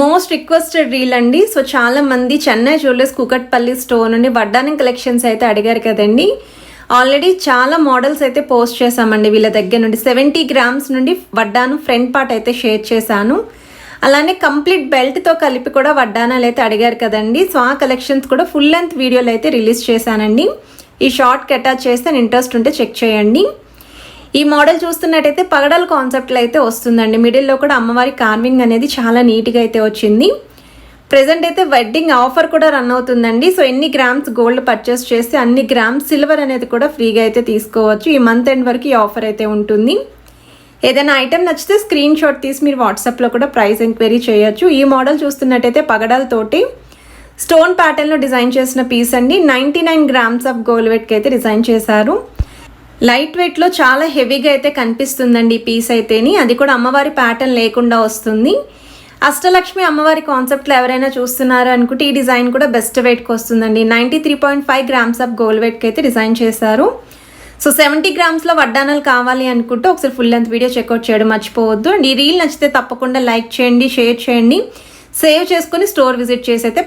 Most requested reel అండి. So చాలా మంది చెన్నై జ్యువెలర్స్ కూకట్పల్లి స్టోర్ నుండి వడ్డానం కలెక్షన్స్ అయితే అడిగారు కదండి. ఆల్రెడీ చాలా మోడల్స్ అయితే పోస్ట్ చేశామండి వీళ్ళ దగ్గర నుండి. 70 గ్రామ్స్ నుండి వడ్డానం ఫ్రంట్ పార్ట్ అయితే షేర్ చేశాను. అలానే కంప్లీట్ బెల్ట్తో కలిపి కూడా వడ్డానాలు అయితే అడిగారు కదండి. సో ఆ కలెక్షన్స్ కూడా ఫుల్ లెంత్ వీడియోలు అయితే రిలీజ్ చేశానండి. ఈ షార్ట్కి అటాచ్ చేస్తే ఇంట్రెస్ట్ ఉంటే చెక్ చేయండి. ఈ మోడల్ చూస్తున్నట్టయితే పగడాల కాన్సెప్ట్లో అయితే వస్తుందండి. మిడిల్లో కూడా అమ్మవారి కార్వింగ్ అనేది చాలా నీట్గా అయితే వచ్చింది. ప్రెజెంట్ అయితే వెడ్డింగ్ ఆఫర్ కూడా రన్ అవుతుందండి. సో ఎన్ని గ్రామ్స్ గోల్డ్ పర్చేస్ చేస్తే అన్ని గ్రామ్స్ సిల్వర్ అనేది కూడా ఫ్రీగా అయితే తీసుకోవచ్చు. ఈ మంత్ ఎండ్ వరకు ఈ ఆఫర్ అయితే ఉంటుంది. ఏదైనా ఐటెం నచ్చితే స్క్రీన్ షాట్ తీసి మీరు వాట్సాప్లో కూడా ప్రైస్ ఎంక్వైరీ చేయొచ్చు. ఈ మోడల్ చూస్తున్నట్టయితే పగడాలతోటి స్టోన్ ప్యాటర్న్లో డిజైన్ చేసిన పీస్ అండి. 99 గ్రామ్స్ ఆఫ్ గోల్డ్ వెయిట్కి అయితే డిజైన్ చేశారు. లైట్ వెయిట్లో చాలా హెవీగా అయితే కనిపిస్తుందండి ఈ పీస్ అయితేని. అది కూడా అమ్మవారి ప్యాటర్న్ లేకుండా వస్తుంది. అష్టలక్ష్మి అమ్మవారి కాన్సెప్ట్లో ఎవరైనా చూస్తున్నారు అనుకుంటే ఈ డిజైన్ కూడా బెస్ట్ వెయిట్కి వస్తుందండి. 93.5 గ్రామ్స్ ఆఫ్ గోల్డ్ వెయిట్కి అయితే డిజైన్ చేశారు. సో 70 గ్రామ్స్లో వడ్డానాలు కావాలి అనుకుంటే ఒకసారి ఫుల్ లెంత్ వీడియో చెక్అవుట్ చేయడం మర్చిపోవద్దు. అండ్ ఈ రీల్ నచ్చితే తప్పకుండా లైక్ చేయండి, షేర్ చేయండి, సేవ్ చేసుకుని స్టోర్ విజిట్ చేసి అయితే